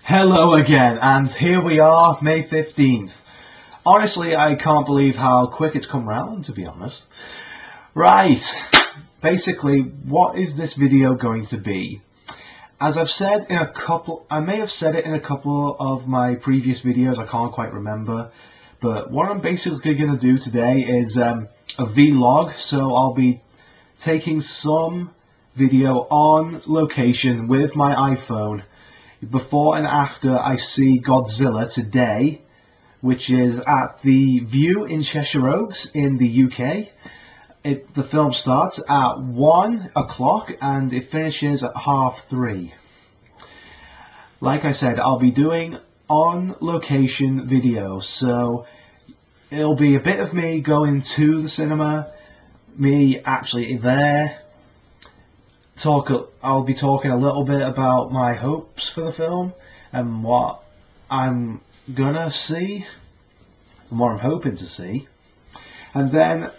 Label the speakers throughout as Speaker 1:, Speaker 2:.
Speaker 1: Hello again, and here we are, May 15th. Honestly, I can't believe how quick it's come round, to be honest. Right, basically, what is this video going to be? As I've said in I may have said it in a couple of my previous videos, I can't quite remember. But what I'm basically going to do today is a vlog, so I'll be taking some video on location with my iPhone before and after I see Godzilla today, which is at the View in Cheshire Oaks in the UK. The film starts at 1 o'clock and it finishes at 3:30. Like I said, I'll be doing on location videos, so it'll be a bit of me going to the cinema, me actually there. I'll be talking a little bit about my hopes for the film and what I'm gonna see and what I'm hoping to see, and then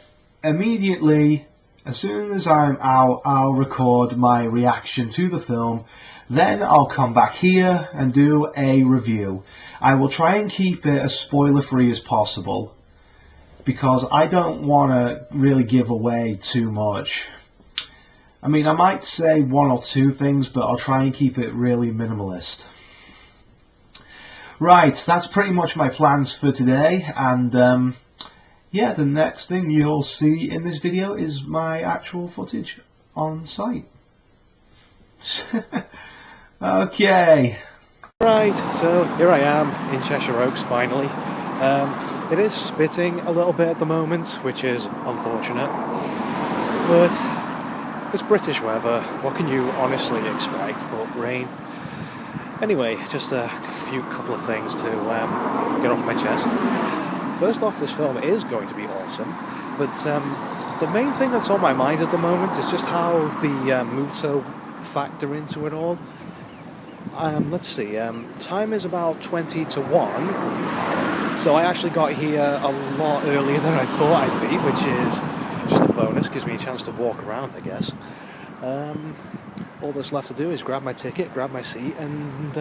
Speaker 1: immediately as soon as I'm out I'll record my reaction to the film. Then I'll come back here and do a review. I will try and keep it as spoiler free as possible because I don't want to really give away too much. I mean, I might say one or two things, but I'll try and keep it really minimalist. Right, that's pretty much my plans for today, and yeah, the next thing you'll see in this video is my actual footage on site. Okay. Right, so here I am in Cheshire Oaks finally. It is spitting a little bit at the moment, which is unfortunate, but it's British weather, what can you honestly expect but rain? Anyway, just a couple of things to get off my chest. First off, this film is going to be awesome, but the main thing that's on my mind at the moment is just how the Muto factor into it all. Let's see, time is about 20 to 1, so I actually got here a lot earlier than I thought I'd be, which is just a bonus, gives me a chance to walk around, I guess. All that's left to do is grab my ticket, grab my seat, and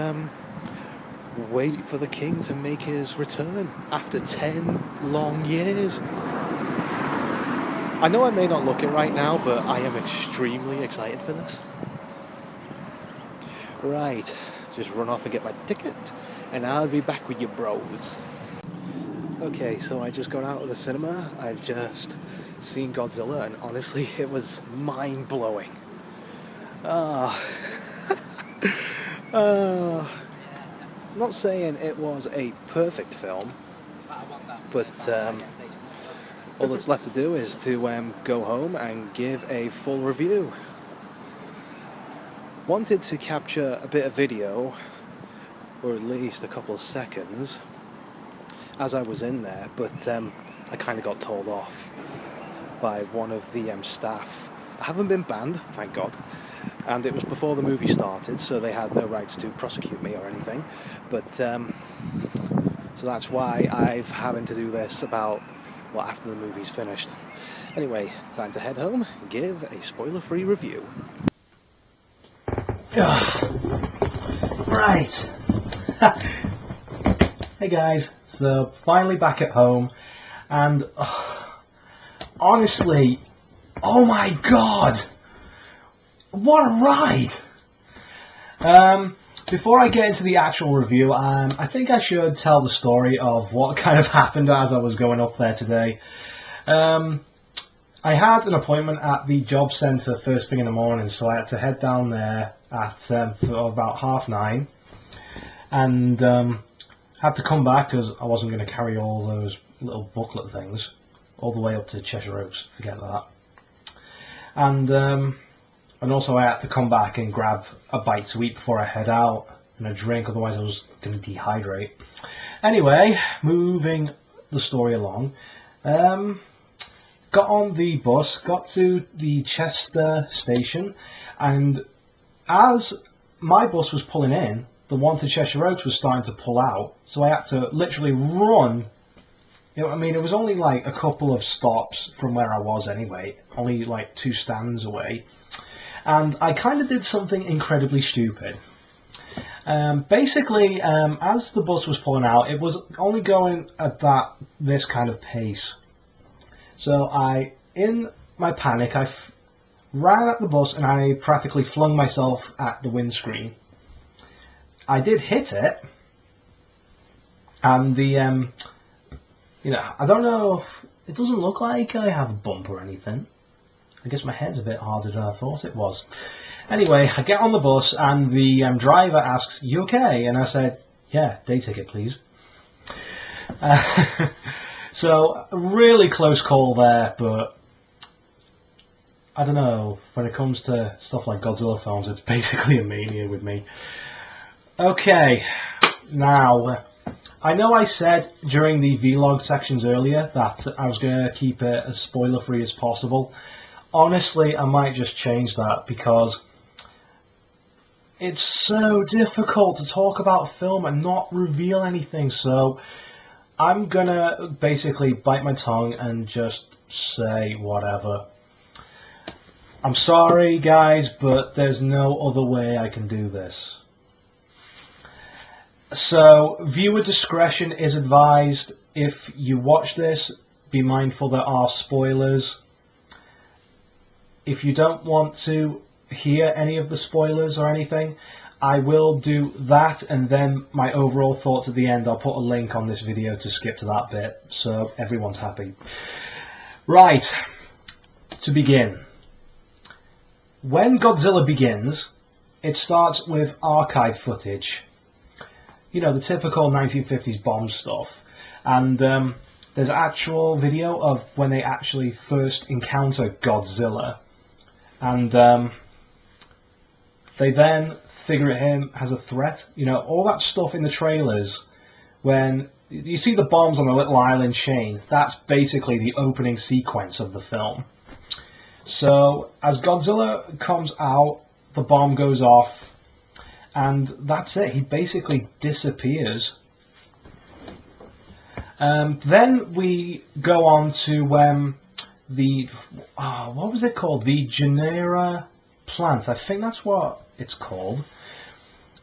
Speaker 1: wait for the king to make his return after 10 long years. I know I may not look it right now, but I am extremely excited for this. Right, just run off and get my ticket, and I'll be back with you bros. Okay, so I just got out of the cinema. I've just seen Godzilla, and honestly, it was mind-blowing. Not saying it was a perfect film, but all that's left to do is to go home and give a full review. Wanted to capture a bit of video, or at least a couple of seconds, as I was in there, but I kind of got told off by one of the staff. I haven't been banned, thank God, and it was before the movie started, so they had no rights to prosecute me or anything, but so that's why I've having to do this after the movie's finished. Anyway, time to head home and give a spoiler-free review. Right. Hey guys, so finally back at home, and honestly, oh my god, what a ride! Before I get into the actual review, I think I should tell the story of what kind of happened as I was going up there today. I had an appointment at the job centre first thing in the morning, so I had to head down there at for about 9:30, and had to come back because I wasn't going to carry all those little booklet things all the way up to Cheshire Oaks. Forget that. And also I had to come back and grab a bite to eat before I head out and a drink, otherwise I was going to dehydrate. Anyway, moving the story along. Got on the bus, got to the Chester station, and as my bus was pulling in, the one to Cheshire Oaks was starting to pull out, so I had to literally run. You know what I mean? It was only like a couple of stops from where I was anyway, only like 2 stands away, and I kind of did something incredibly stupid. Basically, as the bus was pulling out, it was only going at this kind of pace. So in my panic, I ran at the bus and I practically flung myself at the windscreen. I did hit it, and I don't know, it doesn't look like I have a bump or anything. I guess my head's a bit harder than I thought it was. Anyway, I get on the bus and the driver asks, "You okay?" And I said, "Yeah, day ticket please." So, a really close call there, but I don't know, when it comes to stuff like Godzilla films, it's basically a mania with me. Okay, now, I know I said during the vlog sections earlier that I was going to keep it as spoiler free as possible. Honestly, I might just change that because it's so difficult to talk about a film and not reveal anything, so I'm gonna basically bite my tongue and just say whatever. I'm sorry guys, but there's no other way I can do this. So, viewer discretion is advised. If you watch this, be mindful there are spoilers. If you don't want to hear any of the spoilers or anything, I will do that, and then my overall thoughts at the end. I'll put a link on this video to skip to that bit, so everyone's happy. Right, to begin. When Godzilla begins, it starts with archive footage. You know, the typical 1950s bomb stuff. And there's actual video of when they actually first encounter Godzilla. And they then figure him as a threat. You know, all that stuff in the trailers, when you see the bombs on the little island chain, that's basically the opening sequence of the film. So as Godzilla comes out, the bomb goes off, and that's it. He basically disappears. Then we go on to what was it called? The Genera plant. I think that's what it's called.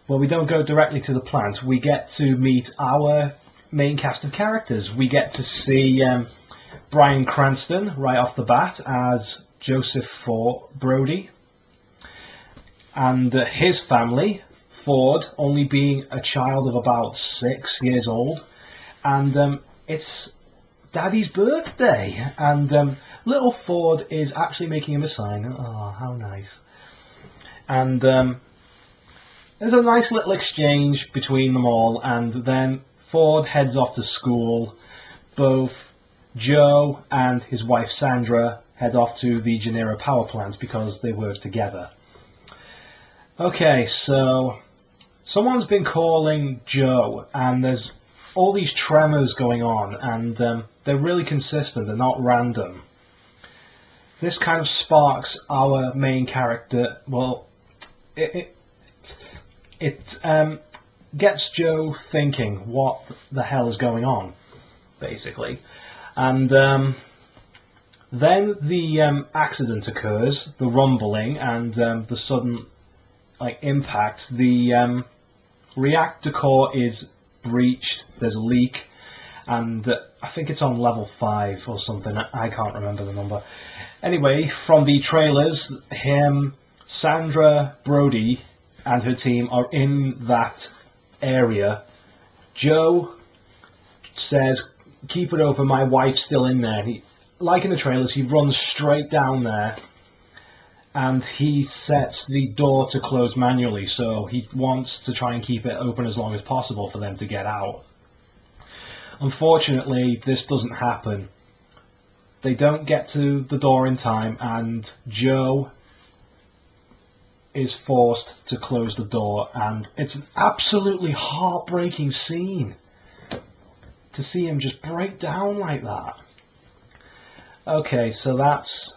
Speaker 1: Well, we don't go directly to the plant. We get to meet our main cast of characters. We get to see Bryan Cranston right off the bat as Joseph Brody, and his family, Ford, only being a child of about 6 years old, and it's Daddy's birthday, and little Ford is actually making him a sign. Oh, how nice. And there's a nice little exchange between them all, and then Ford heads off to school. Both Joe and his wife Sandra head off to the Genera power plant because they work together. Okay, so someone's been calling Joe, and there's all these tremors going on, and they're really consistent, they're not random. This kind of sparks our main character. Well, it gets Joe thinking, what the hell is going on, basically. And then the accident occurs, the rumbling and the sudden impact. The reactor core is breached, there's a leak, and I think it's on level 5 or something, I can't remember the number. Anyway, from the trailers, Sandra Brody and her team are in that area. Joe says, "Keep it open, my wife's still in there." like in the trailers, he runs straight down there and he sets the door to close manually, so he wants to try and keep it open as long as possible for them to get out. Unfortunately, this doesn't happen. They don't get to the door in time, and Joe is forced to close the door, and it's an absolutely heartbreaking scene to see him just break down like that. Okay, so that's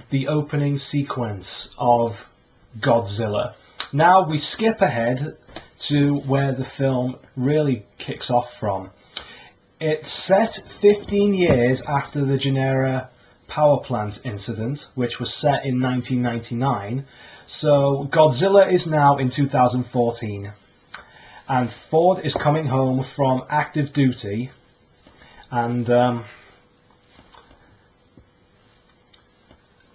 Speaker 1: the opening sequence of Godzilla. Now we skip ahead to where the film really kicks off from. It's set 15 years after the Genera power plant incident, which was set in 1999. So Godzilla is now in 2014, and Ford is coming home from active duty, and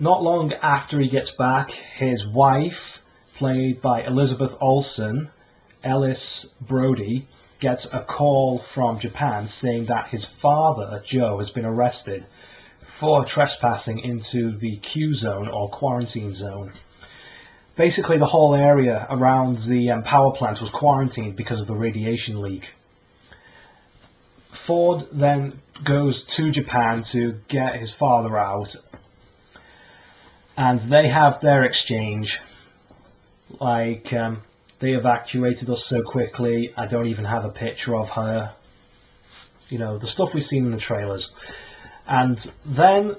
Speaker 1: not long after he gets back, his wife, played by Elizabeth Olsen, Ellis Brody, gets a call from Japan saying that his father, Joe, has been arrested for trespassing into the Q zone, or quarantine zone. Basically, the whole area around the power plant was quarantined because of the radiation leak. Ford then goes to Japan to get his father out, and they have their exchange. Like, they evacuated us so quickly, I don't even have a picture of her. You know, the stuff we've seen in the trailers. And then,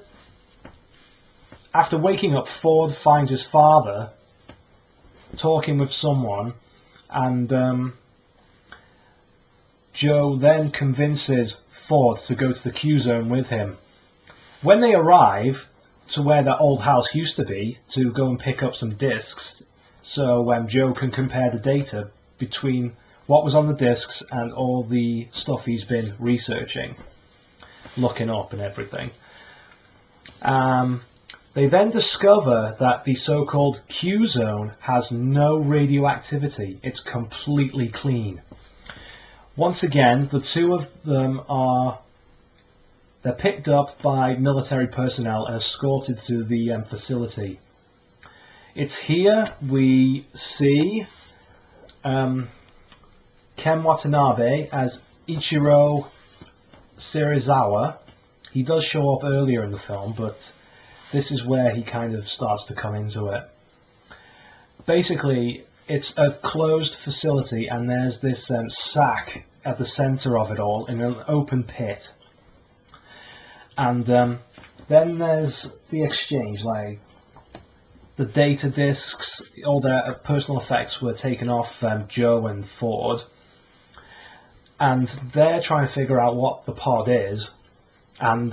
Speaker 1: after waking up, Ford finds his father talking with someone, and Joe then convinces Ford to go to the Q zone with him. When they arrive to where that old house used to be, to go and pick up some discs, so Joe can compare the data between what was on the discs and all the stuff he's been researching, looking up and everything. They then discover that the so-called Q zone has no radioactivity. It's completely clean. Once again, the two of them they're picked up by military personnel and escorted to the facility. It's here we see Ken Watanabe as Ichiro Serizawa. He does show up earlier in the film, but this is where he kind of starts to come into it. Basically, it's a closed facility, and there's this sack at the center of it all in an open pit. And then there's the exchange, like the data discs, all their personal effects were taken off Joe and Ford, and they're trying to figure out what the pod is. And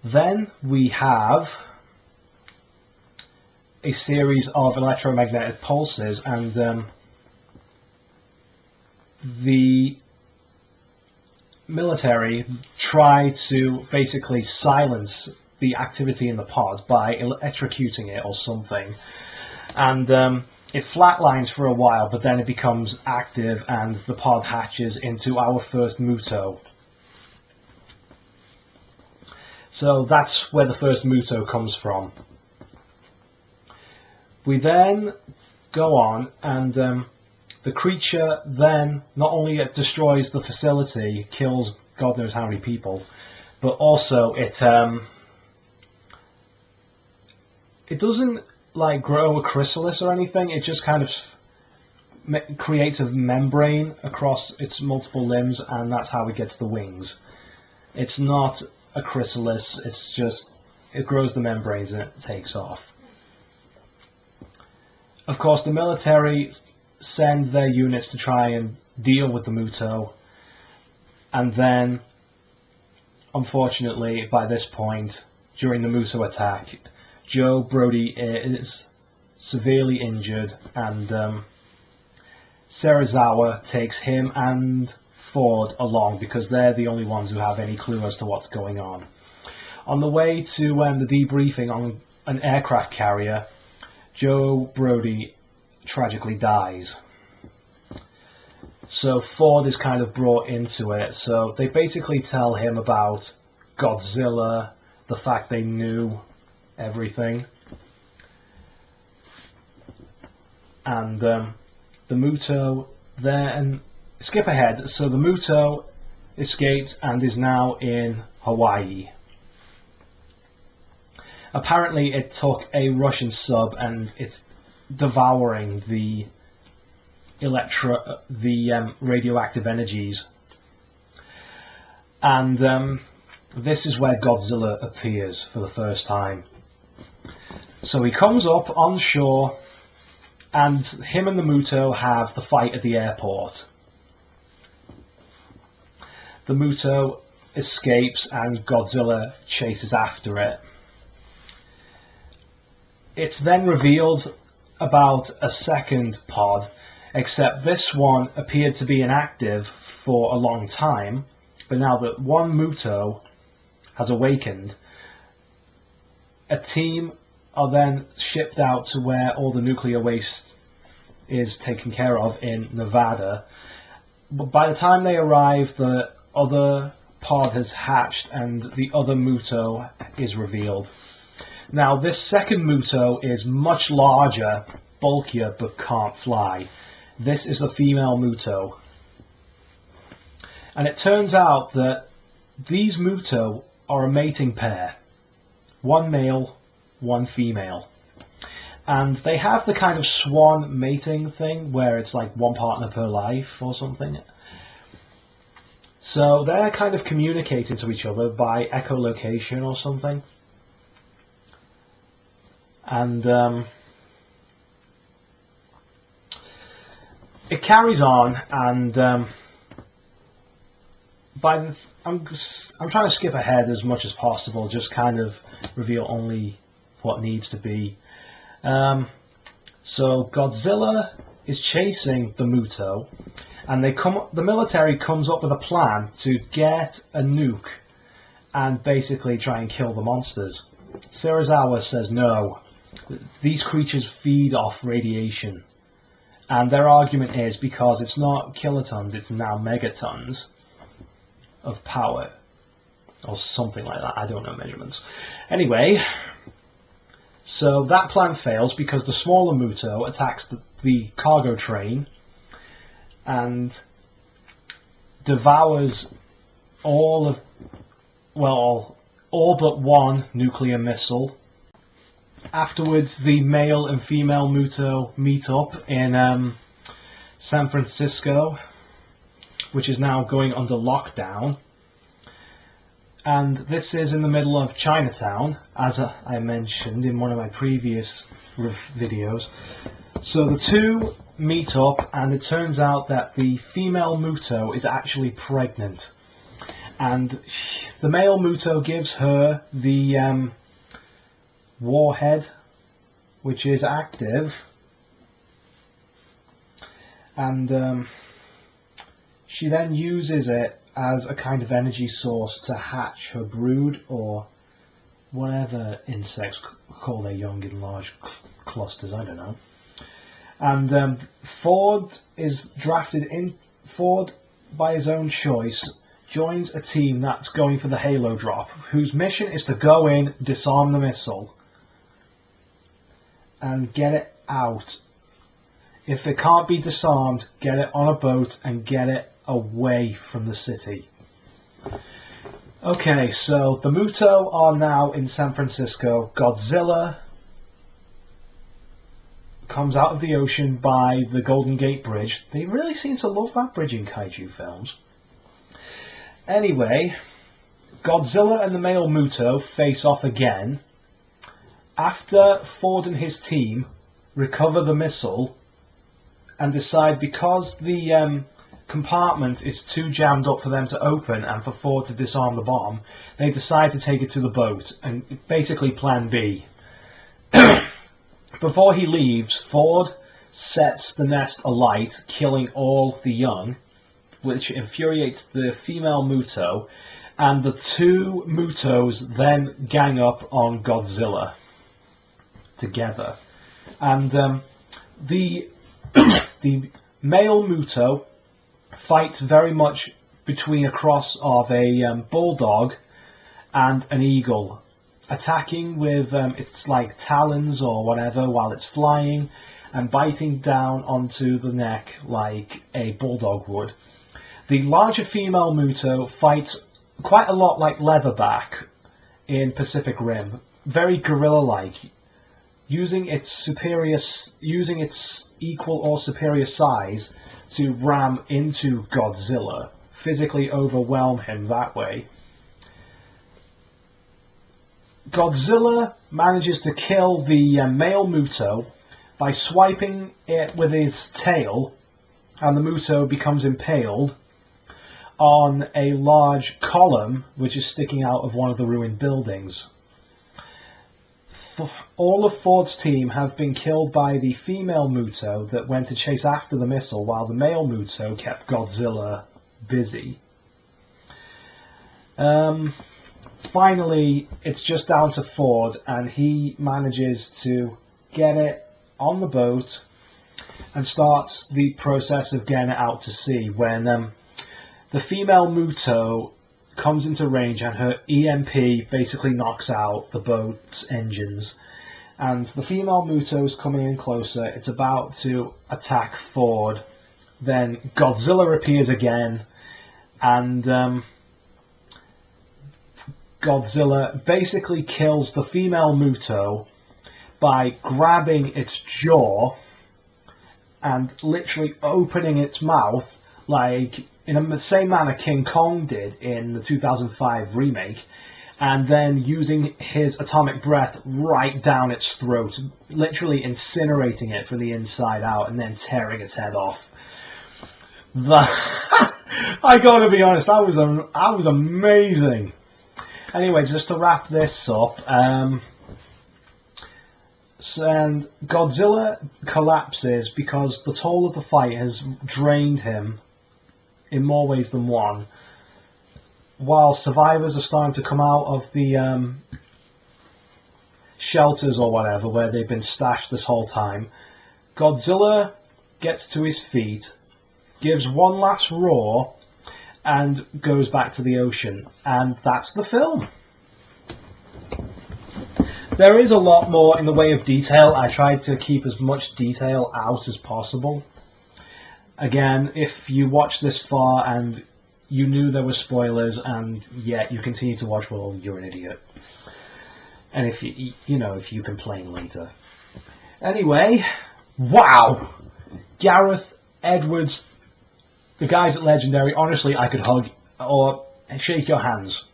Speaker 1: then we have a series of electromagnetic pulses, and the military try to basically silence the activity in the pod by electrocuting it or something, and it flatlines for a while, but then it becomes active and the pod hatches into our first Muto. So that's where the first Muto comes from. We then go on, and the creature then not only destroys the facility, kills God knows how many people, but also it doesn't like grow a chrysalis or anything. It just kind of creates a membrane across its multiple limbs, and that's how it gets the wings. It's not a chrysalis, it's just it grows the membranes and it takes off. Of course, the military send their units to try and deal with the Muto, and then unfortunately by this point during the Muto attack, Joe Brody is severely injured, and Serizawa takes him and Ford along because they're the only ones who have any clue as to what's going on. On the way to the debriefing on an aircraft carrier, Joe Brody tragically dies. So Ford is kind of brought into it. So they basically tell him about Godzilla, the fact they knew everything. And the Muto then skip ahead. So the Muto escaped and is now in Hawaii. Apparently it took a Russian sub and it's devouring the radioactive energies. And this is where Godzilla appears for the first time. So he comes up on shore, and him and the Muto have the fight at the airport. The Muto escapes and Godzilla chases after it. It's then revealed about a second pod, except this one appeared to be inactive for a long time, but now that one Muto has awakened, a team are then shipped out to where all the nuclear waste is taken care of in Nevada. But by the time they arrive, the other pod has hatched and the other Muto is revealed. Now this second Muto is much larger, bulkier, but can't fly. This is the female Muto. And it turns out that these Muto are a mating pair. One male, one female. And they have the kind of swan mating thing where it's like one partner per life or something. So they're kind of communicating to each other by echolocation or something. And it carries on, and I'm trying to skip ahead as much as possible, just kind of reveal only what needs to be. So Godzilla is chasing the Muto, and the military comes up with a plan to get a nuke and basically try and kill the monsters. Serizawa says no, these creatures feed off radiation, and their argument is because it's not kilotons, it's now megatons of power, or something like that. I don't know measurements. Anyway, so that plan fails because the smaller Muto attacks the cargo train and devours all but one nuclear missile. Afterwards, the male and female Muto meet up in San Francisco, which is now going under lockdown. And this is in the middle of Chinatown, as I mentioned in one of my previous videos. So the two meet up, and it turns out that the female Muto is actually pregnant. And the male Muto gives her the warhead, which is active, and she then uses it as a kind of energy source to hatch her brood, or whatever insects call their young in large clusters, I don't know. And Ford is drafted in. Ford, by his own choice, joins a team that's going for the Halo drop, whose mission is to go in, disarm the missile, and get it out. If it can't be disarmed, get it on a boat and get it away from the city. Okay, so the Muto are now in San Francisco. Godzilla comes out of the ocean by the Golden Gate Bridge. They really seem to love that bridge in kaiju films. Anyway, Godzilla and the male Muto face off again. After Ford and his team recover the missile and decide, because the compartment is too jammed up for them to open and for Ford to disarm the bomb, they decide to take it to the boat, and basically plan B. Before he leaves, Ford sets the nest alight, killing all the young, which infuriates the female Muto, and the two Mutos then gang up on Godzilla together. And the male Muto fights very much between a cross of a bulldog and an eagle, attacking with its like talons or whatever while it's flying, and biting down onto the neck like a bulldog would. The larger female Muto fights quite a lot like Leatherback in Pacific Rim, very gorilla-like, using its equal or superior size to ram into Godzilla, physically overwhelm him that way. Godzilla manages to kill the male Muto by swiping it with his tail, and the Muto becomes impaled on a large column which is sticking out of one of the ruined buildings. All of Ford's team have been killed by the female Muto that went to chase after the missile, while the male Muto kept Godzilla busy. Finally, it's just down to Ford, and he manages to get it on the boat and starts the process of getting it out to sea when the female Muto comes into range and her EMP basically knocks out the boat's engines. And the female Muto is coming in closer. It's about to attack Ford. Then Godzilla appears again, and Godzilla basically kills the female Muto by grabbing its jaw and literally opening its mouth like in the same manner King Kong did in the 2005 remake, and then using his atomic breath right down its throat, literally incinerating it from the inside out and then tearing its head off. I gotta be honest, that was amazing. Anyway, just to wrap this up, and Godzilla collapses because the toll of the fight has drained him in more ways than one, while survivors are starting to come out of the shelters or whatever where they've been stashed this whole time. Godzilla gets to his feet, gives one last roar, and goes back to the ocean, and that's the film. There is a lot more in the way of detail. I tried to keep as much detail out as possible. Again, if you watch this far and you knew there were spoilers and yet you continue to watch, well, you're an idiot. And if if you complain later. Anyway, wow! Gareth Edwards, the guys at Legendary, honestly, I could hug or shake your hands.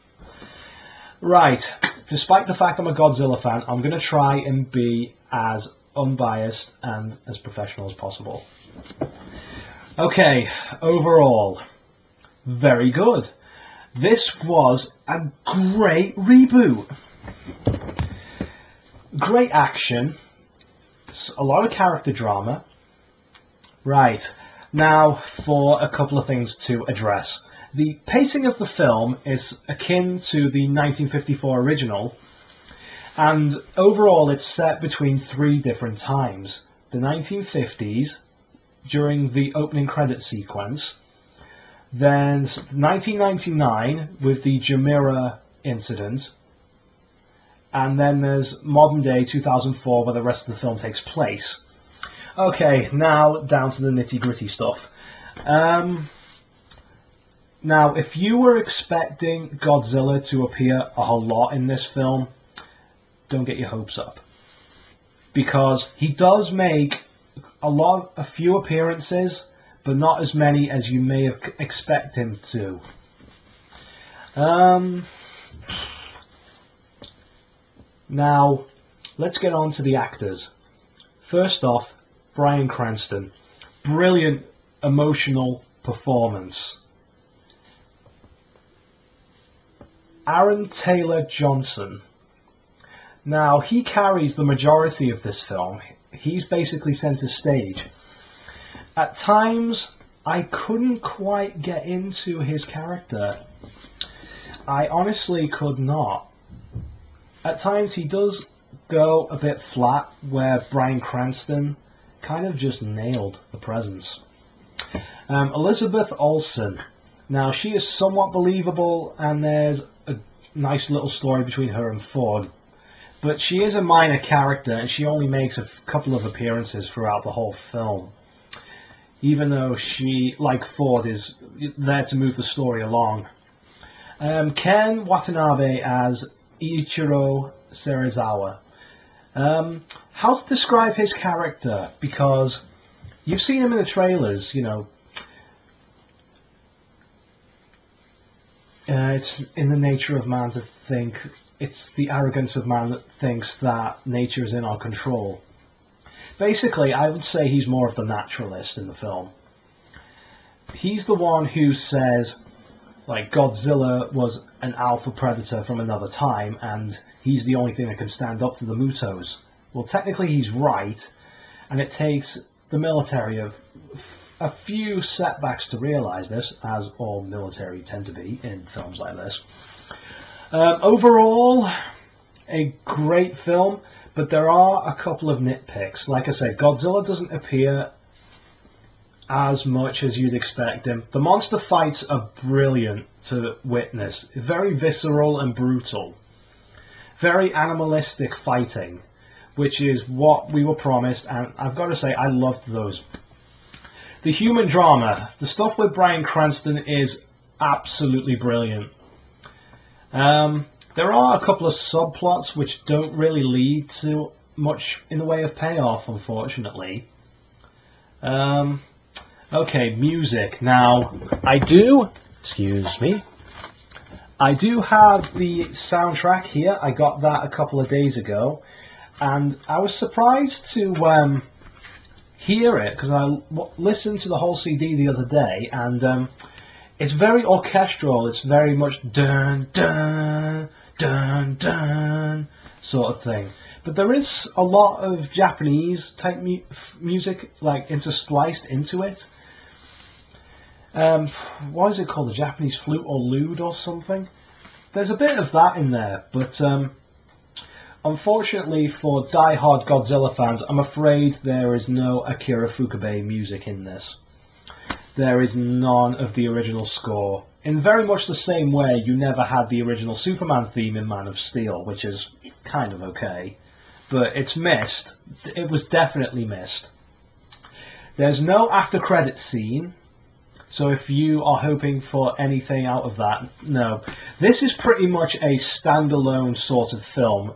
Speaker 1: Right, despite the fact I'm a Godzilla fan, I'm going to try and be as unbiased and as professional as possible. Okay, overall, very good. This was a great reboot. Great action, a lot of character drama. Right, now for a couple of things to address. The pacing of the film is akin to the 1954 original, and overall it's set between three different times. The 1950s, during the opening credit sequence, then 1999 with the Jumeirah incident, and then there's modern day 2004 where the rest of the film takes place. Okay, now down to the nitty gritty stuff. Now, if you were expecting Godzilla to appear a whole lot in this film, don't get your hopes up, because he does make a few appearances, but not as many as you may have expect him to. Now, let's get on to the actors. First off, Bryan Cranston. Brilliant emotional performance. Aaron Taylor Johnson. Now, he carries the majority of this film. He's basically centre stage. At times, I couldn't quite get into his character. I honestly could not. At times, he does go a bit flat, where Bryan Cranston kind of just nailed the presence. Elizabeth Olsen. Now, she is somewhat believable, and there's a nice little story between her and Ford. But she is a minor character, and she only makes a couple of appearances throughout the whole film. Even though she, like Ford, is there to move the story along. Ken Watanabe as Ichiro Serizawa. How to describe his character? Because you've seen him in the trailers, you know. It's in the nature of man to think, it's the arrogance of man that thinks that nature is in our control. Basically, I would say he's more of the naturalist in the film. He's the one who says, like, Godzilla was an alpha predator from another time, and he's the only thing that can stand up to the Mutos. Well, technically he's right, and it takes the military a few setbacks to realise this, as all military tend to be in films like this. Overall, a great film, but there are a couple of nitpicks. Like I said, Godzilla doesn't appear as much as you'd expect him. The monster fights are brilliant to witness. Very visceral and brutal. Very animalistic fighting, which is what we were promised, and I've got to say, I loved those. The human drama, the stuff with Bryan Cranston is absolutely brilliant. There are a couple of subplots which don't really lead to much in the way of payoff, unfortunately. Okay, music. Now, I do have the soundtrack here. I got that a couple of days ago, and I was surprised to hear it, because I listened to the whole CD the other day, and it's very orchestral. It's very much dun dun dun dun sort of thing. But there is a lot of Japanese type music, like interspliced into it. What is it called? The Japanese flute or lute or something? There's a bit of that in there, but unfortunately for die-hard Godzilla fans, I'm afraid there is no Akira Ifukube music in this. There is none of the original score. In very much the same way you never had the original Superman theme in Man of Steel, which is kind of okay. But it's missed. It was definitely missed. There's no after-credits scene. So if you are hoping for anything out of that, no. This is pretty much a standalone sort of film.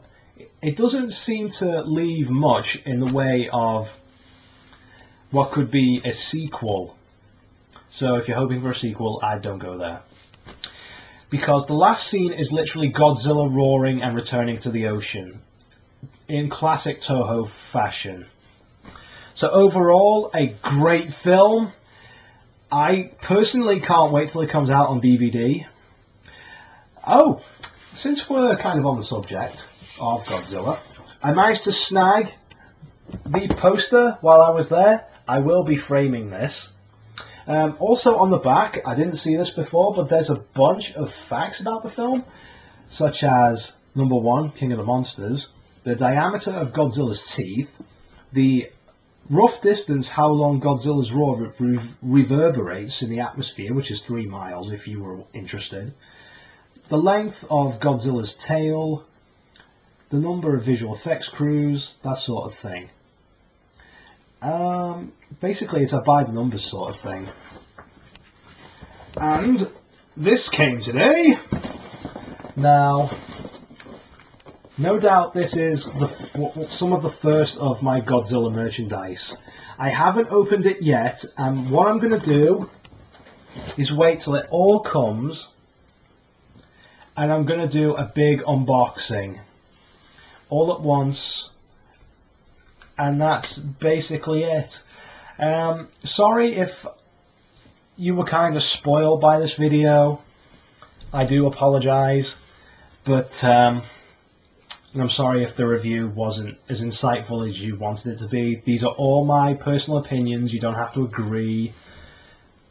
Speaker 1: It doesn't seem to leave much in the way of what could be a sequel. So if you're hoping for a sequel, I don't go there. Because the last scene is literally Godzilla roaring and returning to the ocean, in classic Toho fashion. So overall, a great film. I personally can't wait till it comes out on DVD. Oh, since we're kind of on the subject of Godzilla, I managed to snag the poster while I was there. I will be framing this. Also on the back, I didn't see this before, but there's a bunch of facts about the film, such as, number one, King of the Monsters, the diameter of Godzilla's teeth, the rough distance how long Godzilla's roar reverberates in the atmosphere, which is 3 miles if you were interested, the length of Godzilla's tail, the number of visual effects crews, that sort of thing. Basically it's a by the numbers sort of thing. And this came today. Now, no doubt this is some of the first of my Godzilla merchandise. I haven't opened it yet, and what I'm going to do is wait till it all comes, and I'm going to do a big unboxing all at once, and that's basically it. Sorry if you were kind of spoiled by this video. I do apologise, but I'm sorry if the review wasn't as insightful as you wanted it to be. These are all my personal opinions. You don't have to agree.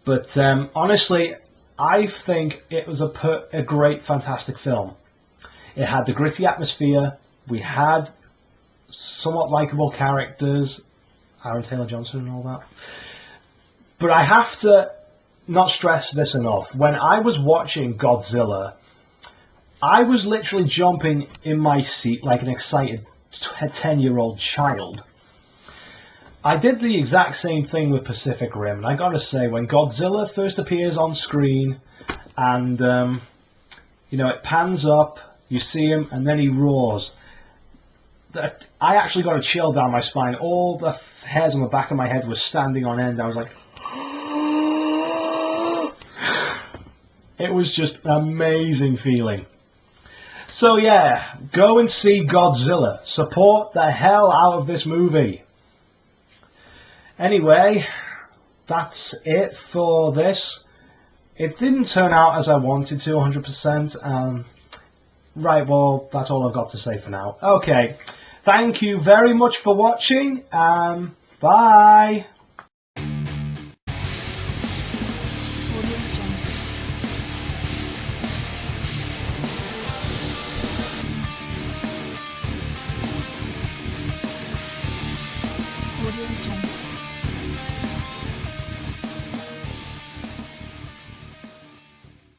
Speaker 1: But honestly, I think it was a great, fantastic film. It had the gritty atmosphere. We had somewhat likeable characters, Aaron Taylor Johnson and all that. But I have to not stress this enough. When I was watching Godzilla, I was literally jumping in my seat like an excited 10-year-old child. I did the exact same thing with Pacific Rim, and I gotta say, when Godzilla first appears on screen, and you know, it pans up, you see him, and then he roars, I actually got a chill down my spine. All the hairs on the back of my head were standing on end. I was like, it was just an amazing feeling. So yeah, go and see Godzilla. Support the hell out of this movie. Anyway, that's it for this. It didn't turn out as I wanted to 100%. Right, well, that's all I've got to say for now. Okay, thank you very much for watching, and bye!
Speaker 2: Audio Jungle.